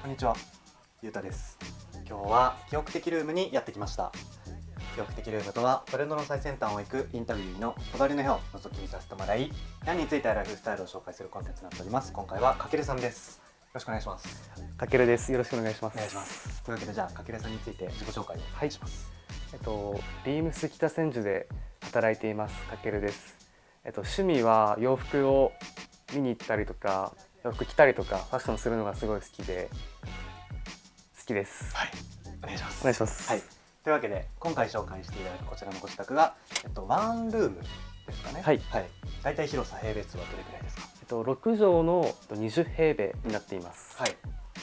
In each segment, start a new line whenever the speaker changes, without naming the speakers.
こんにちは、ゆうたです。今日は記憶的ルームにやってきました。記憶的ルームとは、トレンドの最先端を行くインタビューの隣の部屋を覗き見させてもらい、部屋についてライフスタイルを紹介するコンテンツになっております。今回はかけるさんです。よろしくお願いします。
かけるです。よろしくお願いします。
お願いします。というわけで、じゃあかけるさんについて自己紹介をお願いします。
ビームス北千住で働いていますかけるです。趣味は洋服を見に行ったりとか、洋服着たりとかファッションするのがすごい好きで好きです。
はい、お願いします。
お願いします。
はい。というわけで今回紹介していただくこちらのご自宅が、ワンルームですかね。
はい。
はい。だいたい広さ平米数はどれくらいですか。
6畳の20平米になっています。
はい。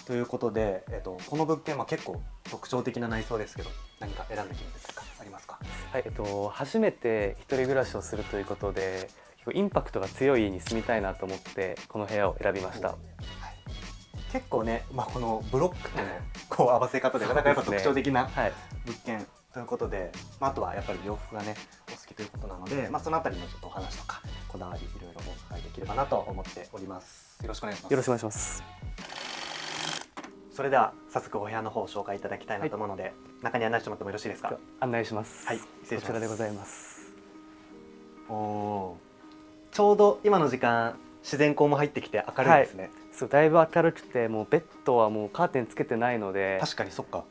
ということで、この物件は結構特徴的な内装ですけど、何か選んできたんですか、ありますか。
はい。初めて一人暮らしをするということで、結構インパクトが強い家に住みたいなと思ってこの部屋を選びました。
結構ね、このブロックとのこう合わせ方でなかなかやっぱ特徴的な物件ということで、あとはやっぱり洋服がねお好きということなので、そのあたりのちょっとお話とかこだわりいろいろお伺いできればなと思っております。よろしくお願いします。
よろしくお願いします。
それでは早速お部屋の方を紹介いただきたいなと思うので、中に案内してもらってもよろしいですか。
案内します。
はい、失礼します。
こちらでございます。
ちょうど今の時間自然光も入ってきて明るいですね。
そう、だいぶ明るくて、もうベッドはもうカーテンつけてないので、
確かにそっか、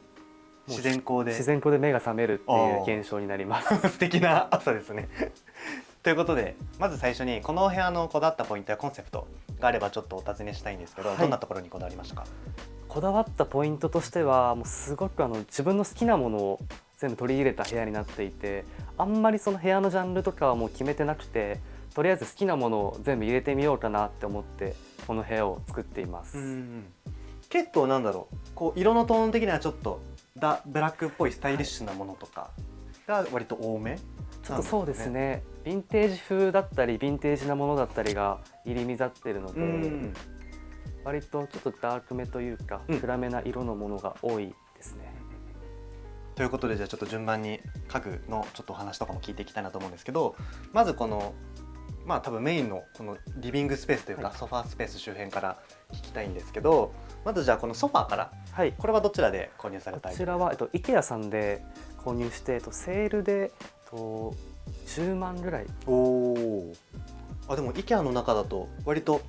自然光で
目が覚めるっていう現象になります。
素敵な朝ですね。ということで、まず最初にこのお部屋のこだわったポイントやコンセプトがあればちょっとお尋ねしたいんですけど、どんなところにこだわりましたか。
こだわったポイントとしては、もうすごく自分の好きなものを全部取り入れた部屋になっていて、あんまりその部屋のジャンルとかはもう決めてなくて、とりあえず好きなものを全部入れてみようかなって思ってこの部屋を作っています。
結構なんだろう、こう色のトーン的にはちょっとブラックっぽいスタイリッシュなものとかが割と多め、
ちょっとそうですね、ヴィンテージ風だったりヴィンテージなものだったりが入り混ざってるので、割とちょっとダークめというか、暗めな色のものが多いですね。
ということで、じゃあちょっと順番に家具のちょっとお話とかも聞いていきたいなと思うんですけど、まずこの多分メインのこのリビングスペースというか、ソファースペース周辺から聞きたいんですけど、まずじゃあこのソファーから、これはどちらで購入されたいですか。
こちらはIKEAさんで購入して、セールで10万ぐらい。
でも IKEA の中だと割と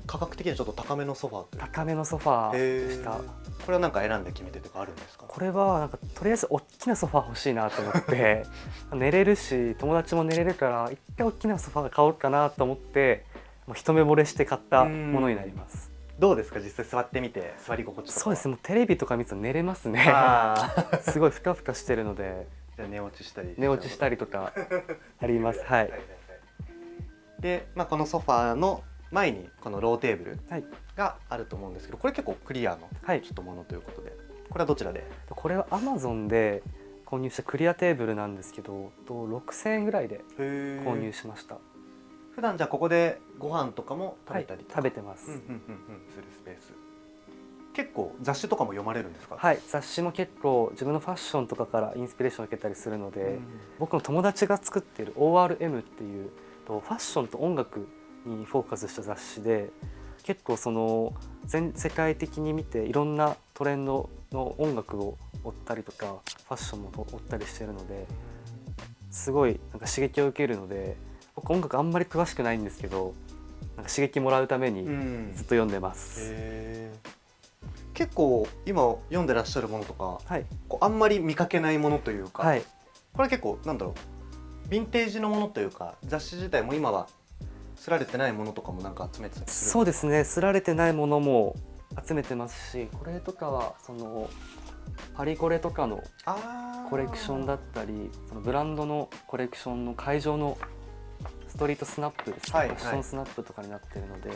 価格的にはちょっと高めのソファーというか。
高めのソファーでした。
これはなんか選んで決めてとかあるんですか。
これはなんかとりあえず大きなソファー欲しいなと思って寝れるし友達も寝れるから一回大きなソファー買おうかなと思って、もう一目惚れして買ったものになります。
どうですか、実際座ってみて座り心地とか。
そうですね、もうテレビとか見ると寝れますね。すごいふかふかしてるので。
じゃあ寝落ちしたり
とかあります。はい。
で、このソファーの前にこのローテーブルがあると思うんですけど、これ結構クリアのちょっとものということで、これはどちらで。
これは Amazon で購入したクリアテーブルなんですけど、6000円ぐらいで購入しました。
普段じゃあここでご飯とかも食べたりとか。
食べてます。
するスペース。結構雑誌とかも読まれるんですか。
はい、雑誌も結構自分のファッションとかからインスピレーションを受けたりするので、僕の友達が作っている ORM っていうファッションと音楽にフォーカスした雑誌で、結構その全世界的に見ていろんなトレンドの音楽を追ったりとかファッションも追ったりしているので、すごいなんか刺激を受けるので、僕音楽あんまり詳しくないんですけど、なんか刺激もらうためにずっと読んでます。
結構今読んでらっしゃるものとか、あんまり見かけないものというか、これ結構なんだろう、ヴィンテージのものというか、雑誌自体も今は刷られてないものとかもなんか集めてたりする。
そうですね、刷られてないものも集めてますし、これとかはそのパリコレとかのコレクションだったり、そのブランドのコレクションの会場のストリートスナップですね、ファッションスナップとかになっているので、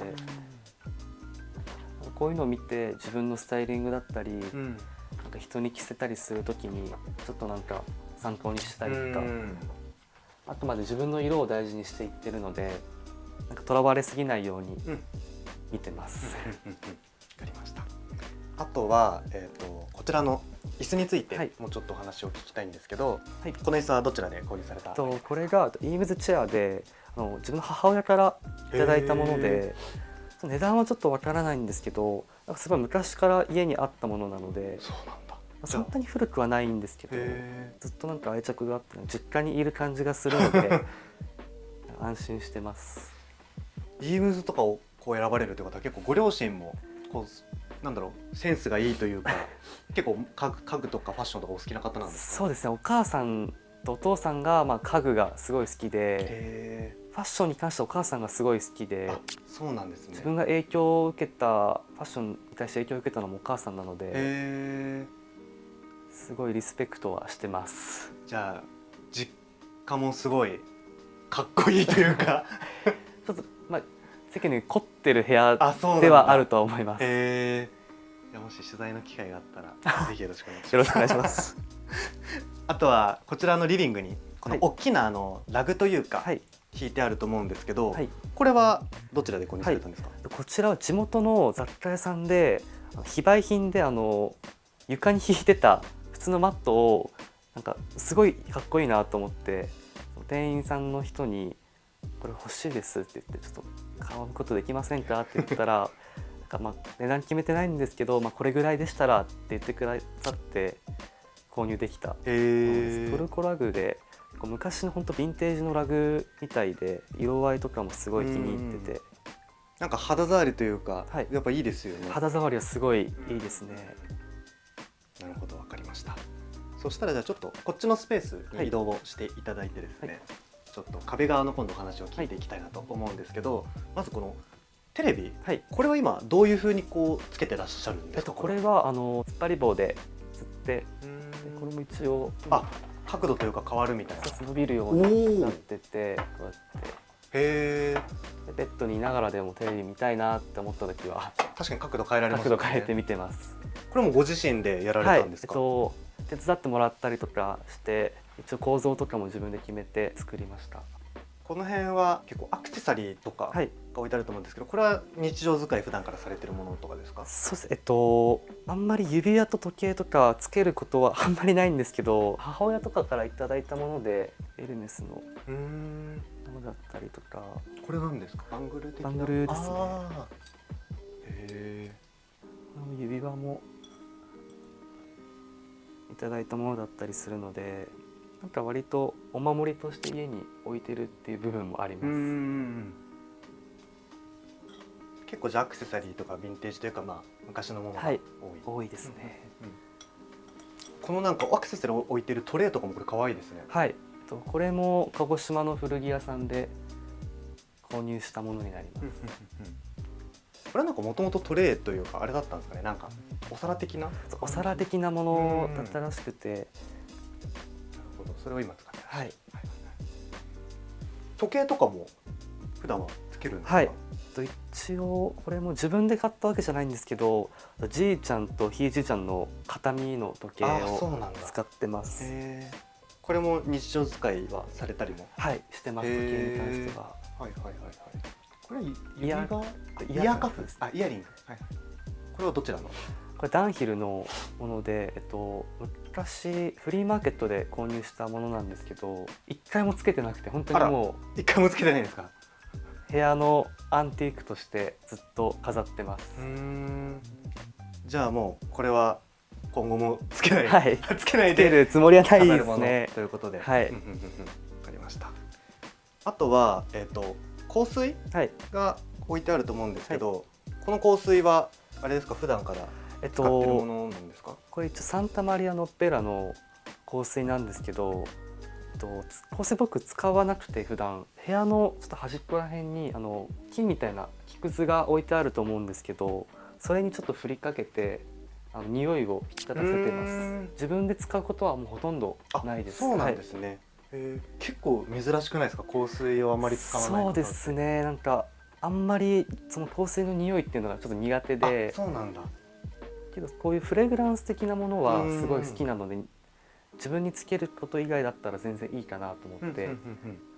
こういうのを見て自分のスタイリングだったり、なんか人に着せたりするときにちょっとなんか参考にしたりとか、あくまで自分の色を大事にしていってるので、なんかとらわれすぎないように見てます。
わかりました。あとは、こちらの椅子についてもうちょっとお話を聞きたいんですけど、この椅子はどちらで購入された。
これがイームズチェアで、自分の母親からいただいたもので、値段はちょっとわからないんですけど、なんかすごい昔から家にあったものなので、
そうなんだ。
そんなに古くはないんですけど、
へ
ずっとなんか愛着があって実家にいる感じがするので安心してます。
ビームズとかをこう選ばれるということは結構ご両親もこうなんだろうセンスがいいというか結構家具とかファッションとかお好きな方なんですか？
そうですね、お母さんとお父さんがまあ家具がすごい好きで、
へ
ファッションに関してはお母さんがすごい好きで、
あ、そうなんですね。
自分が影響を受けたファッションに対して影響を受けたのもお母さんなので、
へ
すごいリスペクトはしてます。
じゃあ実家もすごいかっこいいというか
ちょっとまあ世間に凝ってる部屋
あ、そうなんだ。
ではあるとは思います。
へいやもし取材の機会があったらぜひよろしくお願いします。
よろしくお願いします
あとはこちらのリビングにこの
はい
大きなラグというか、
はい、
引いてあると思うんですけど、
はい、
これはどちらで購入されたんですか？
こちらは地元の雑貨屋さんで非売品で床に引いてた普通のマットをなんかすごいかっこいいなと思って店員さんの人に「これ欲しいです」って言って「ちょっと買うことできませんか?」って言ったらなんかまあ値段決めてないんですけど、まあ、これぐらいでしたらって言ってくださって購入できたものです。トルコラグでこう昔の本当ヴィンテージのラグみたいで色合いとかもすごい気に入ってて、
なんか肌触りというか、
はい
やっぱいいですよね。
肌触りはすごいいいですね。
なるほど、わかりました。そしたらじゃあちょっとこっちのスペースに移動をしていただいてですね、
はい
ちょっと壁側の今度お話を聞いていきたいなと思うんですけど、まずこのテレビ、
はい、
これは今どういう風にこうつけてらっしゃるんですか？
これは突っ張り棒でつってでこれも一応
角度というか変わるみたいな。
少し伸びるようになっててこうやって
へ
でベッドにいながらでもテレビ見たいなって思った時は
確かに角度変えられますよね。
角度変えて見てます。
これもご自身でやられたんですか？
手伝ってもらったりとかして一応構造とかも自分で決めて作りました。
この辺は結構アクセサリーとかが置いてあると思うんですけど、これは日常使い普段からされてるものとかですか？
そうです。あんまり指輪と時計とかつけることはあんまりないんですけど、母親とかからいただいたものでエルメスのものだったりとか。
これなんですか？バングル的な。
バングルですね。
へ
ー。指輪もいただいたものだったりするので、なんか割とお守りとして家に置いてるっていう部分もあります。
結構じゃあアクセサリーとかヴィンテージというかまあ昔のものが
多いですね。
このなんかアクセサリーを置いてるトレイとかもこれ可愛いですね。
はい。これも鹿児島の古着屋さんで購入したものになります。
これなんかもともとトレイというかあれだったんですかね。なんかお皿的な？
お皿的なものだったらしくて。なる
ほど。それを今使ってらっしゃる。
はい。
時計とかも普段はつけるんですか？
はい。一応これも自分で買ったわけじゃないんですけど、じいちゃんとひいじいちゃんの形見の時計を使ってます。
これも日常使いはされたりも？
はい、してます。時計に関しては。
はいはいはいはい。これは
イヤーカフです。
イヤリング。はい。これはどちらの？
これダンヒルのもので、昔フリーマーケットで購入したものなんですけど、一回もつけてなくて本当にも
う一回もつけてないんですか？
部屋のアンティークとしてずっと飾ってます。
じゃあもうこれは今後もつけない、
はい、
つけないで
つけるつもりはないですね。
ということで、
はい、わ
かりました。あとは香水が置いてあると思うんですけど、この香水はあれですか、普段から使ってるものなんですか？
これ一応サンタマリア・ノッペラの香水なんですけど、香水僕使わなくて普段部屋のちょっと端っこら辺に木みたいな木くずが置いてあると思うんですけど、それにちょっと振りかけて匂いを引き立たせてます。自分で使うことはもうほとんどないです。
そうなんですね。結構珍しくないですか？香水をあまり使わない方。
そうですね。なんかあんまりその香水の匂いっていうのがちょっと苦手で。
そうなんだ。
けどこういうフレグランス的なものはすごい好きなので、自分につけること以外だったら全然いいかなと思って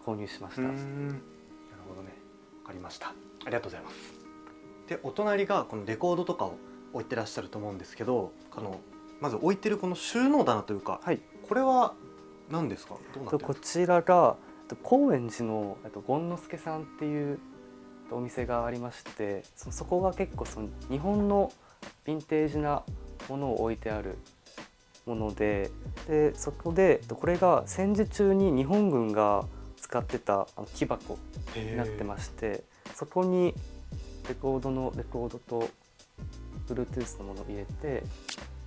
購入しました。なる
ほどね。わかりました。ありがとうございます。で、お隣がこのレコードとかを置いてらっしゃると思うんですけど、まず置いてるこの収納棚というか、これは何ですか？どうなってるんですか？
こちらが高円寺の権之助さんっていうお店がありまして、そこが結構日本のヴィンテージなものを置いてあるもので、そこでこれが戦時中に日本軍が使ってた木箱になってまして、そこにレコードと Bluetooth のものを入れて、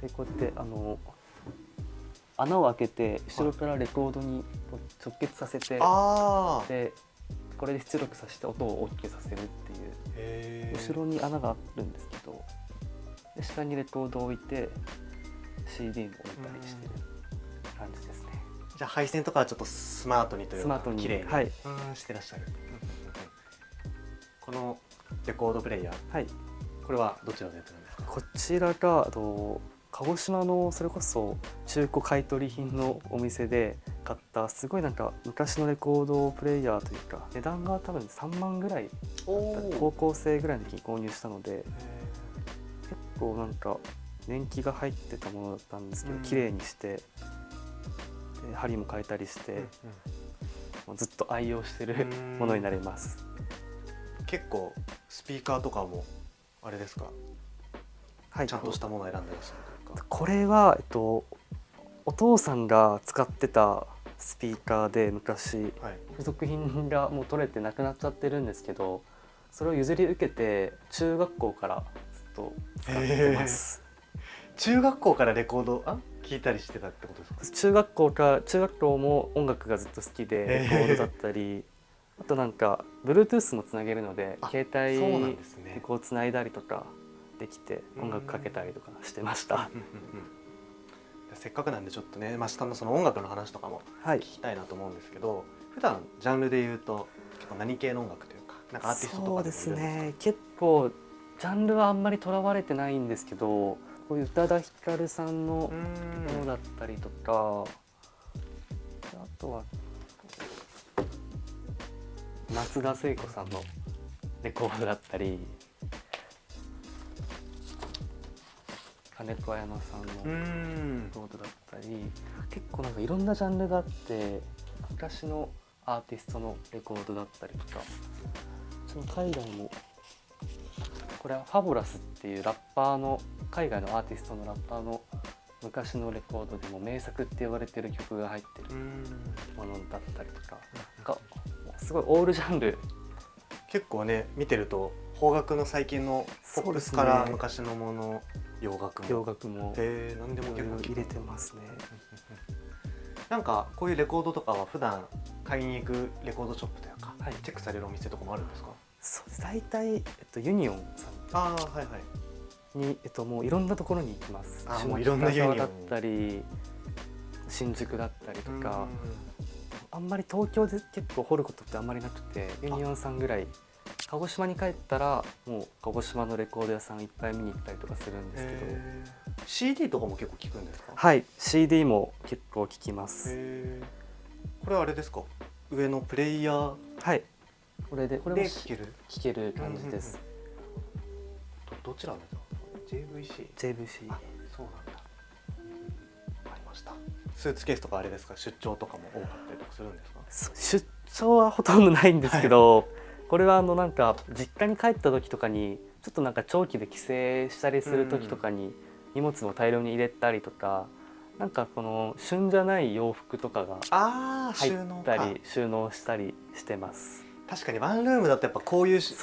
でこうやって穴を開けて後ろからレコードに直結させて、でこれで出力させて音を大きくさせるっていう、後ろに穴があるんですけど、で下にレコードを置いて CD も置いたりしてる感じですね。
じゃあ配線とかはちょっとスマートにというか綺麗に、
はい、
してらっしゃる。このレコードプレイヤー、
はい、
これはどちらのやつなんですか？
こちらが鹿児島のそれこそ中古買取品のお店で買ったすごいなんか昔のレコードプレイヤーというか、値段が多分3万ぐらいだった高校生ぐらいの時に購入したので、結構なんか年季が入ってたものだったんですけど、綺麗にしてで針も変えたりして、ずっと愛用してるものになります。
結構スピーカーとかもあれですか？
はい、
ちゃんとしたものを選んでらっしゃるというか。
これは、お父さんが使ってたスピーカーで昔、付属品がもう取れてなくなっちゃってるんですけど、それを譲り受けて中学校からずっと使ってます。
中学校からレコード聞いたりしてたってことですか？
中学校も音楽がずっと好きで、レコードだったり、あとなんか Bluetooth もつなげるので携帯でこうつないだりとかできて音楽かけたりとかしてました。
せっかくなんでちょっとね、下のその音楽の話とかも聞きたいなと思うんですけど、普段ジャンルで言うと結構何系の音楽というか、なんかアーティストとか
そうですね、結構ジャンルはあんまりとらわれてないんですけど、こういう宇多田ヒカルさんのものだったりとか、あとは松田聖子さんのレコードだったり、金子綾乃さんのレコードだったり、結構なんかいろんなジャンルがあって、昔のアーティストのレコードだったりとか、その海外もこれはファボラスっていうラッパーの海外のアーティストのラッパーの昔のレコードでも名作って言われてる曲が入ってるものだったりとか、なんかすごいオールジャンル。
結構ね見てると邦楽の最近のポップスから昔のもの、洋楽も何でも結構
入れてますね。
なんかこういうレコードとかは普段買いに行くレコードショップというか、チェックされるお店とかもあるんですか？
そうです、大体、ユニオンさんに、もういろんなところに行きます。
もういろんなユニオン
だったり新宿だったりとか、あんまり東京で結構掘ることってあんまりなくて、ユニオンさんぐらい。鹿児島に帰ったらもう鹿児島のレコード屋さんいっぱい見に行ったりとかするんですけど、
CD とかも結構聞くんですか？
はい、CD も結構聞きます。
これはあれですか？上のプレイヤー、
はい、これも
聞
ける感じです。
どちらの JVC？ そうなんだ。わかりました。スーツケースとかあれですか？出張とかも多かったりとかするんですか？
出張はほとんどないんですけど、これはなんか実家に帰った時とかにちょっとなんか長期で帰省したりする時とかに荷物を大量に入れたりとか、なんかこの旬じゃない洋服とかが入ったり収納したりしてます。
確かにワンルームだとやっぱこういう使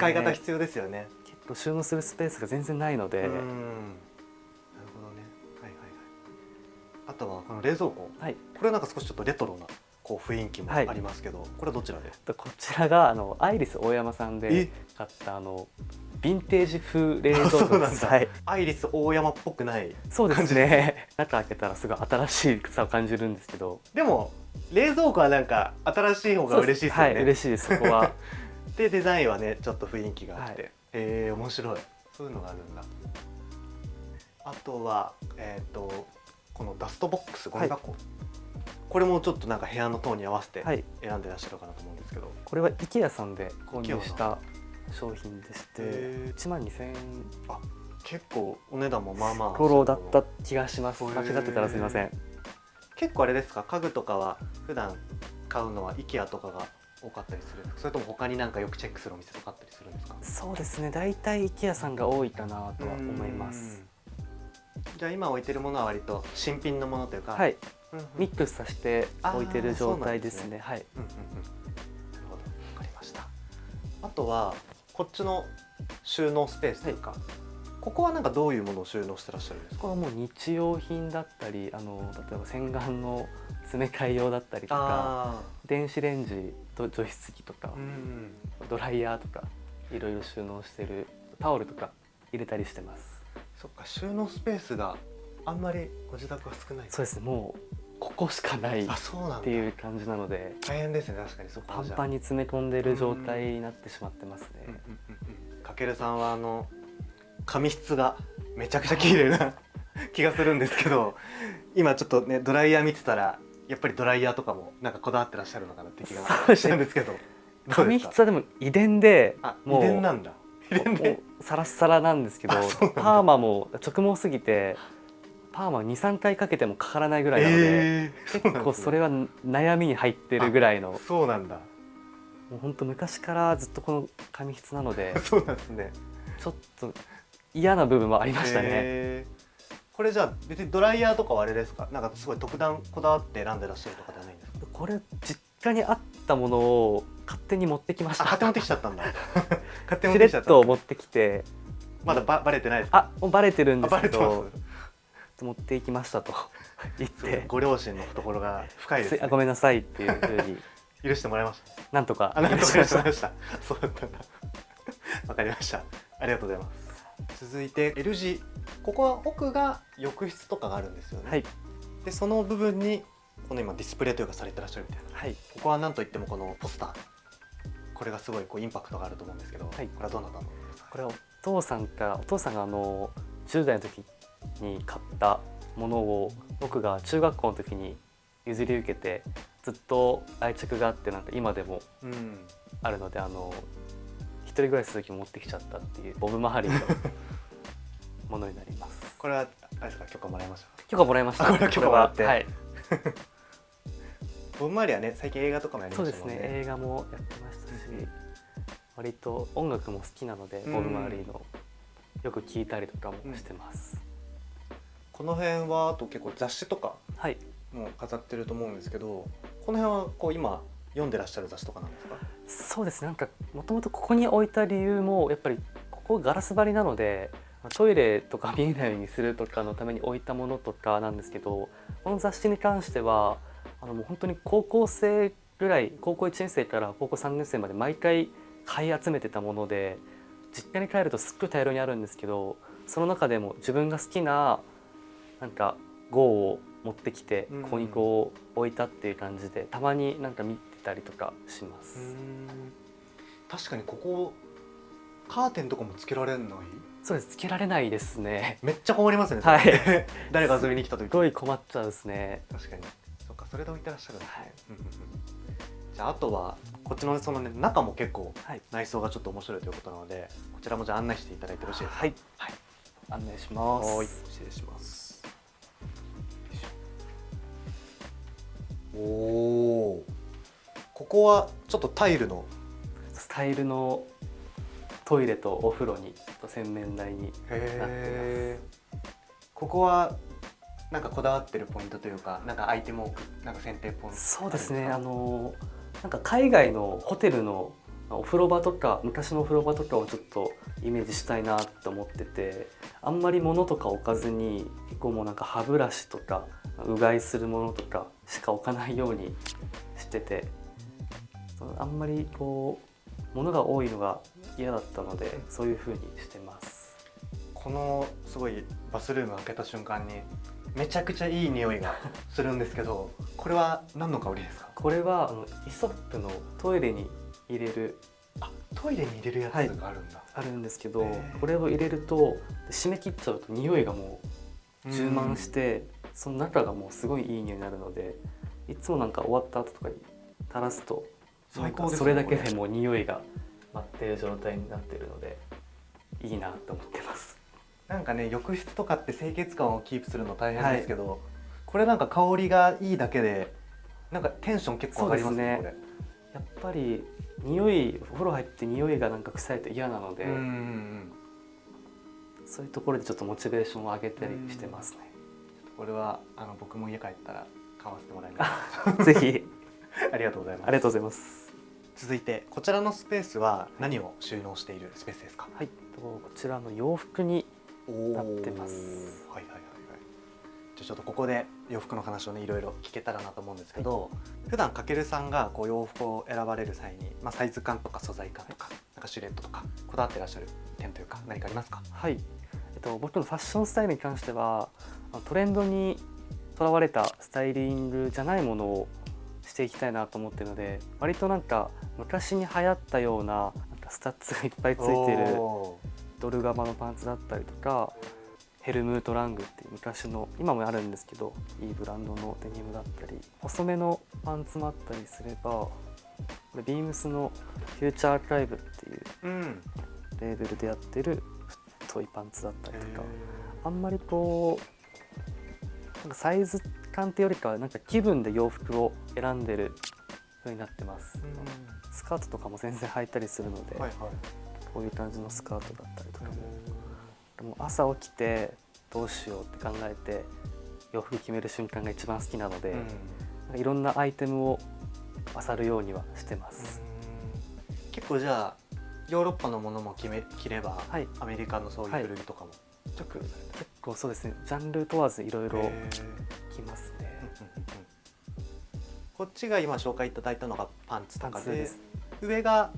い方必要ですよね。
結構収納するスペースが全然ないので。なるほどね。
あとはこの冷蔵庫、これはなんか少しちょっとレトロなこう雰囲気もありますけど、これはどちらで？
こちらがアイリス大山さんで買ったヴィンテージ風冷蔵庫です。
アイリス大山っぽくない感じ。
そうですね。中開けたらすごい新しさを感じるんですけど、
でも冷蔵庫はなんか新しい方が嬉しいですよね。
嬉しいです、そこは。
でデザインはねちょっと雰囲気があって、面白い。そういうのがあるんだ。あとはこのダストボックスゴミ箱、これもちょっとなんか部屋のトーンに合わせて選んでらっしゃるかなと思うんですけど、
これは IKEA さんで購入した商品でして、12,000円。
結構お値段もまあまあ
頃だった気がします。間違ってたらすみません。
結構あれですか？家具とかは普段買うのは IKEA とかが多かったりするんですか？それとも他になんかよくチェックするお店とかあったりするんですか？
そうですね、大体 IKEA さんが多いかなとは思います。
じゃあ今置いてるものは割と新品のものというか、
はい、
うんうん、
ミックスさせて置いてる状態ですね。
そうなんですね。
はい。
うんうんうん、なるほど、わかりました。あとはこっちの収納スペースというか、ここはなんかどういうものを収納してらっしゃるんですか？
ここはもう日用品だったり、例えば洗顔の詰め替え用だったりとか、電子レンジと除湿機とか、
うん、
ドライヤーとかいろいろ収納してる、タオルとか入れたりしてます。
そっか、収納スペースがあんまりご自宅は少ない。
そうですね、もうここしかないっていう感じなので、
大変ですね。確かにそこ
パンパンに詰め込んでる状態になってしまってますね。
かけるさんは髪質がめちゃくちゃ綺麗な気がするんですけど、今ちょっとねドライヤー見てたらやっぱりドライヤーとかもなんかこだわってらっしゃるのかなって気がしたんですけど、
髪質はでも遺伝で、
もう遺伝なんだ。遺伝で
サラッサラなんですけど、パーマも直毛すぎてパーマ 2,3 回かけてもかからないぐらいなので、結構それは悩みに入ってるぐらいの。
そうなんだ。
もう本当昔からずっとこの髪質なので
そうなんですね。
ちょっと嫌な部分もありましたね。
これじゃあ別にドライヤーとかはあれですか？なんかすごい特段こだわって選んでらっしゃるとかではないんですか？
これ実家にあったものを勝手に持ってきました。
勝手に持ってきちゃったんだ。勝手に
しれっと持ってきて、
まだバレてないですか？
もうバレてるんですけど、持っていきましたと言って、
ご両親の懐が深いですね。
ごめんなさいっていう風に
許してもらいました。
なんとか
許してもらいました。そうだったんだ。わかりました。ありがとうございます。続いて L 字、ここは奥が浴室とかがあるんですよね。
はい。
でその部分にこの今ディスプレイというかされてらっしゃるみたいな。
はい。
ここは何といってもこのポスター。これがすごいインパクトがあると思うんですけど、はい、これはどなたのですか？
これはお父さんが10代の時に買ったものを僕が中学校の時に譲り受けてずっと愛着があって、なんか今でもあるので、一人暮らしする時持ってきちゃったっていうボブ・マハリーのものになります。
これはあれですか、許可もらいました？
許可もらいました。
これは許可もらって。
はい。
ボブ・マハリーはね、最近映画とかもやりましたもんね。
そうですね、映画もやってましたし、割と音楽も好きなので、ボブ・マハリーのよく聴いたりとかもしてます。
この辺はあと結構雑誌とかも飾ってると思うんですけど、この辺はこう今読んでらっしゃる雑誌とかなんですか？
そうですね、なんかもともとここに置いた理由もやっぱりここガラス張りなので、トイレとか見えないようにするとかのために置いたものとかなんですけど、この雑誌に関してはもう本当に高校生ぐらい、高校1年生から高校3年生まで毎回買い集めてたもので、実家に帰るとすっごい大量にあるんですけど、その中でも自分が好きななんか号を持ってきてここにこう置いたっていう感じで、たまになんか見てたりとかします。
確かにここカーテンとかもつけられない？
そうです、つけられないですね。
めっちゃ困りますね。
はい。
誰が遊びに来た時。
すごい困っちゃうですね。
確かに。そっか、それで置いてらっしゃるんですね。はい。じゃああとはこっちのそのね、中も結構内装がちょっと面白いということなので、こちらもじゃあ案内していただいてよろしいですか？
はい。はい。案内します。
はい。失礼します。おお。ここはちょっとタイルの
トイレとお風呂に洗面台になってます。
ここはなんかこだわってるポイントというか、なんかアイテムをなんか選定ポイント。
そうですね。なんか海外のホテルのお風呂場とか、昔のお風呂場とかをちょっとイメージしたいなと思ってて、あんまり物とか置かずに、結構もうなんか歯ブラシとかうがいするものとかしか置かないようにしてて、あんまりこう物が多いのが嫌だったので、そういう風にしてます。
このすごいバスルーム開けた瞬間にめちゃくちゃいい匂いがするんですけど、これは何の香りですか？
これはイソップのトイレに入れる、
トイレに入れるやつがあるんだ。
あるんですけど、これを入れると締め切っちゃうと匂いがもう充満して、その中がもうすごいいい匂いになるので、いつもなんか終わった後とかに垂らすと最高ですね。それだけでもう匂いが舞ってる状態になってるのでいいなと思ってます。
なんかね、浴室とかって清潔感をキープするの大変ですけど、これなんか香りがいいだけでなんかテンション結構上がりますね。これ
やっぱり匂い、お風呂入って匂いがなんか臭いと嫌なので、そういうところでちょっとモチベーションを上げたりしてますね。
これは僕も家帰ったら買わせてもらいます。
ぜひ
ありがとうございます。
ありがとうございます。
続いてこちらのスペースは何を収納しているスペースですか？
はい、こちらの洋服になってます。
はいはいはいはい。じゃあちょっとここで洋服の話をねいろいろ聞けたらなと思うんですけど、普段かけるさんがこう洋服を選ばれる際に、サイズ感とか素材感とか、なんかシルエットとかこだわってらっしゃる点というか何かありますか？
はい、僕のファッションスタイルに関してはトレンドにとらわれたスタイリングじゃないものをしていきたいなと思っているので、割となんか昔に流行ったような、スタッツがいっぱいついてるドルガバのパンツだったりとか、ヘルムートラングっていう昔の、今もあるんですけどいいブランドのデニムだったり、細めのパンツもあったりすれば、これビームスのフューチャーアーカイブっていうレーベルでやってる太いパンツだったりとか、あんまりこうなんかサイズ感ってよりかはなんか気分で洋服を選んでる風になってます。スカートとかも全然履いたりするので、こういう感じのスカートだったりとかも、でも朝起きてどうしようって考えて洋服決める瞬間が一番好きなので、いろんなアイテムを漁るようにはしてます。
結構じゃあヨーロッパのものも着れば、
はい、
アメリカのそういう古着とかもチェックされてる？
結構そうですね、ジャンル問わずいろいろ着ますね。
こっちが今紹介いただいたのがパンツとかで、
す
上が、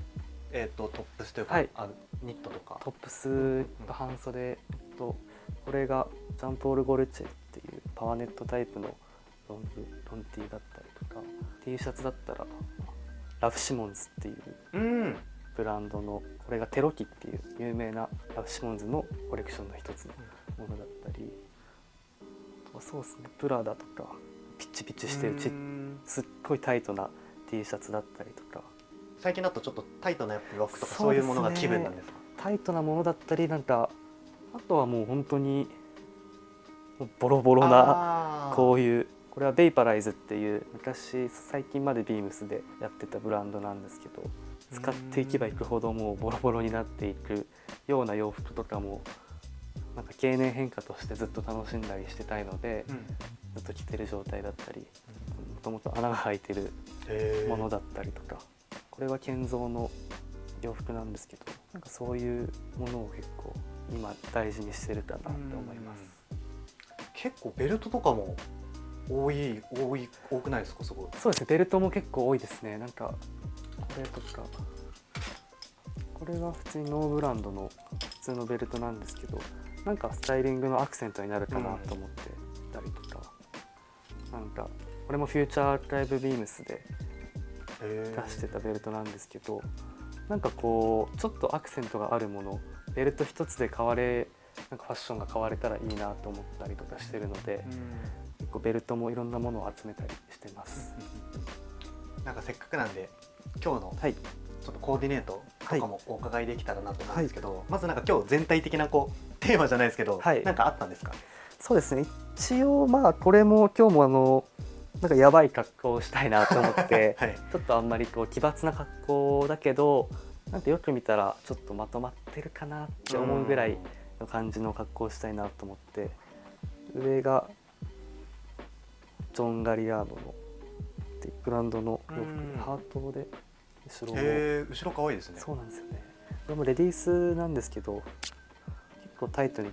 トップスというか、
はい、
ニットとか
トップスと半袖と、これがジャンポール・ゴルチェっていうパワーネットタイプのロンティーだったりとか、 T シャツだったらラフ・シモンズっていうブランドの、これがテロキっていう有名なラフ・シモンズのコレクションの一つのものだったり、そうですね、プラダとかピチピチしてるすっごいタイトな T シャツだったりとか、
最近だとちょっとタイトな洋服とかそういうものが気分なんですか？
タイトなものだったり、なんかあとはもう本当にボロボロな、こういう、これはベイパライズっていう昔最近までビームスでやってたブランドなんですけど、使っていけばいくほどもうボロボロになっていくような洋服とかもなんか経年変化としてずっと楽しんだりしてたいので、ずっと着てる状態だったり、もともと穴が開いてるものだったりとか、これは建造の洋服なんですけど、なんかそういうものを結構今大事にしてるかなと思います。
結構ベルトとかも多くないですか？すごい。
そうですね、ベルトも結構多いですね。なんかこれとか、これは普通にノーブランドの普通のベルトなんですけど、なんかスタイリングのアクセントになるかなと思ってたりとか、なんかこれもフューチャーアーカイブビームスで出してたベルトなんですけど、なんかこうちょっとアクセントがあるもの、ベルト一つでなんかファッションが変われたらいいなと思ったりとかしてるので、結構ベルトもいろんなものを集めたりしてます。
なんかせっかくなんで今日のちょっとコーディネートとかもお伺いできたらなと思うんですけど、まずなんか今日全体的なこうテーマじゃないですけど、なんかあったんですか？
そうですね、一応これも今日もなんかやばい格好をしたいなと思って、ちょっとあんまりこう奇抜な格好だけど、なんかよく見たらちょっとまとまってるかなって思うぐらいの感じの格好をしたいなと思って、上がジョン・ガリアーノのブランドの洋服、ハートで
後ろ可愛いですね。
そうなんですよね。これもレディースなんですけど、結構タイトに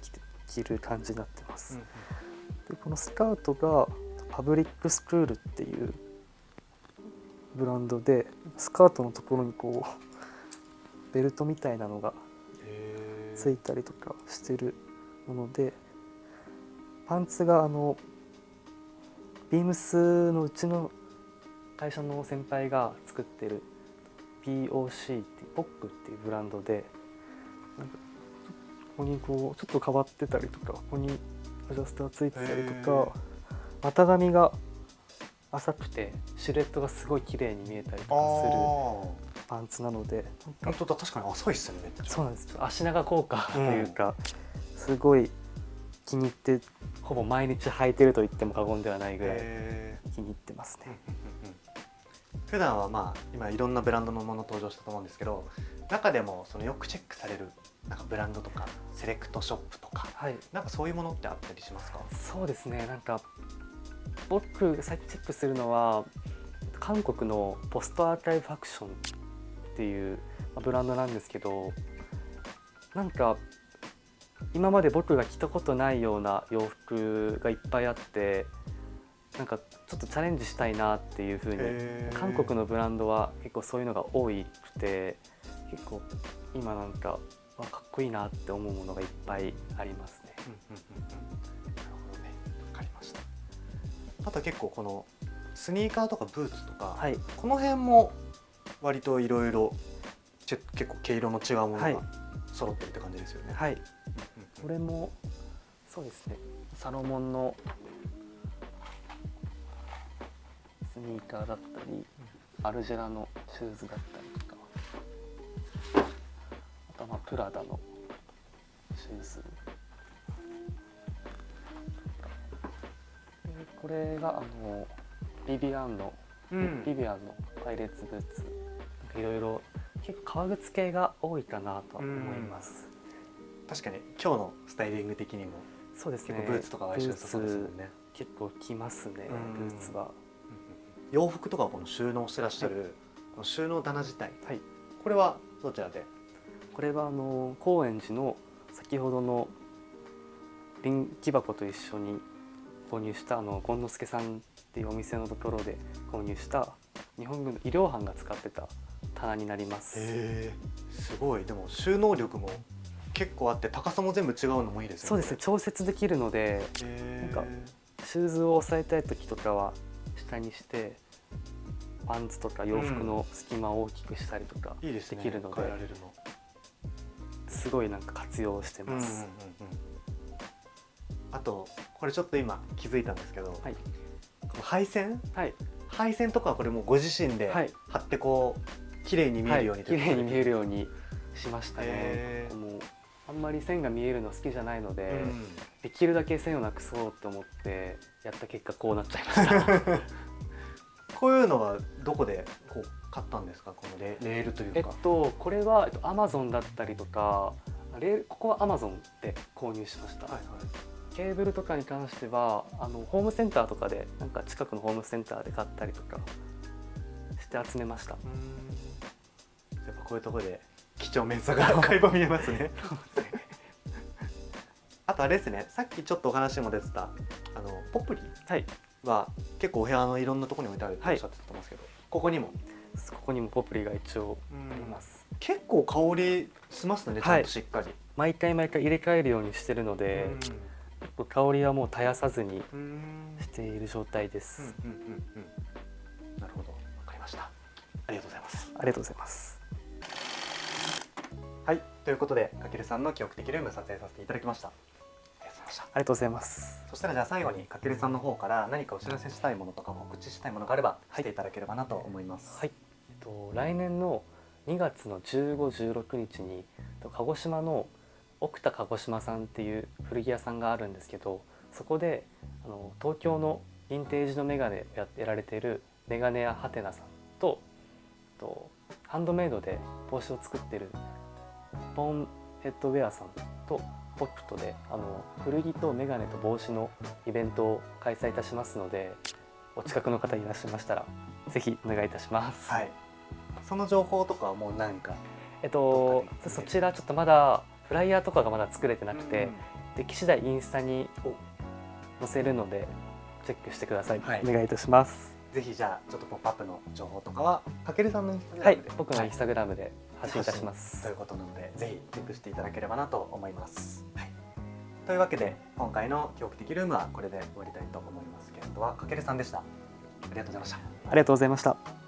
着る感じになってます。でこのスカートがパブリックスクールっていうブランドで、スカートのところにこうベルトみたいなのがついたりとかしてるもので、パンツがビームスのうちの会社の先輩が作ってる POC っていうポックっていうブランドで、なんかここにこうちょっと変わってたりとか、ここにアジャスターついてたりとか、股上が浅くてシルエットがすごい綺麗に見えたりとかするパンツなので、
本当だ、確かに浅いっすね、めっちゃ。
そうなんです。足長効果というか、すごい気に入って、ほぼ毎日履いてると言っても過言ではないぐらい気に入ってますね。
普段はまあ今いろんなブランドのもの登場したと思うんですけど、中でもそのよくチェックされるなんかブランドとかセレクトショップとか、
はい、
なんかそういうものってあったりしますか？
そうですね。なんか僕が最近チェックするのは韓国のポストアーカイブファクションっていうブランドなんですけど、なんか今まで僕が着たことないような洋服がいっぱいあって、なんかちょっとチャレンジしたいなっていう風に、韓国のブランドは結構そういうのが多くて、結構今なんかかっこいいなって思うものがいっぱいありますね。
なるほどね、わかりました。あと結構このスニーカーとかブーツとか、
はい、
この辺も割といろいろ結構毛色の違うものが揃ってるって感じですよね。
はい、これもそうですね。サロモンのスニーカーだったり、アルジェラのシューズだったりとか、あとはプラダのシューズ。これがビビアンのパイレーツブーツ、いろいろ結構革靴系が多いかなと思います。
確かに今日のスタイリング的にも
そうですね。
結構ブーツとかは相性良さそうですよね。
結構きますね、ブーツは。
洋服とかこの収納してらっしゃる、この収納棚自体、
はい、
これはどちらで？
これは高円寺の先ほどの臨木箱と一緒に購入した権之助さんっていうお店のところで購入した日本軍の医療班が使ってた棚になります。
すごい。でも収納力も結構あって、高さも全部違うのもいいですよね。
そうですね、調節できるので、なんかシューズを押さえたい時とかは下にして、パンツとか洋服の隙間を大きくしたりとかできるので、すごいなんか活用してます。
あとこれちょっと今気づいたんですけど、
はい、
この配線、
はい、
配線とかはこれもうご自身で貼ってこう綺麗に見えるように、
綺麗に見えるようにしましたね。もうあんまり線が見えるの好きじゃないので、できるだけ線をなくそうと思ってやった結果こうなっちゃいました
こういうのはどこでこう買ったんですか？このレールというか。
これはAmazon だったりとか、ここは Amazon で購入しました。ケーブルとかに関してはホームセンターとかで、なんか近くのホームセンターで買ったりとかして集めました。
やっぱこういうところで几帳面さが垣間見えますねあとあれですね、さっきちょっとお話にも出てたポプリは結構お部屋のいろんなところに置いてあるっておっしゃってたと思うんですけど、ここにも
ポプリが一応あります。
結構香りしますね、ちゃんとしっかり。
毎回入れ替えるようにしてるので、香りはもう絶やさずにしている状態です。
なるほど、わかりました。ありがとうございます。
ありがとうございます。
はい、ということでかけるさんの記憶的ルーム撮影させていただきました。
ありがとうございます。
そしたらじゃあ最後にかけるさんの方から何かお知らせしたいものとか告知したいものがあればしていただければなと思います。
はい、来年の2月の15、16日に鹿児島の奥田鹿児島さんっていう古着屋さんがあるんですけど、そこで東京のヴィンテージのメガネをやられているメガネ屋ハテナさんとハンドメイドで帽子を作っているポンヘッドウェアさんとポップとで古着とメガネと帽子のイベントを開催いたしますので、お近くの方いらっしゃいましたらぜひお願いいたします。
はい、その情報とかはもう何か
そちらちょっとまだフライヤーとかがまだ作れてなくて、でき次第インスタに載せるのでチェックしてください。お願いいたします。
ぜひじゃあちょっとポップアップの情報とかはかけるさんのインスタグラムで、
僕のインスタグラムで発信いたします。
ということなのでぜひチェックしていただければなと思います。というわけで今回の記憶的ルームはこれで終わりたいと思います。ゲストはかけるさんでした。ありがとうございました。
ありがとうございました。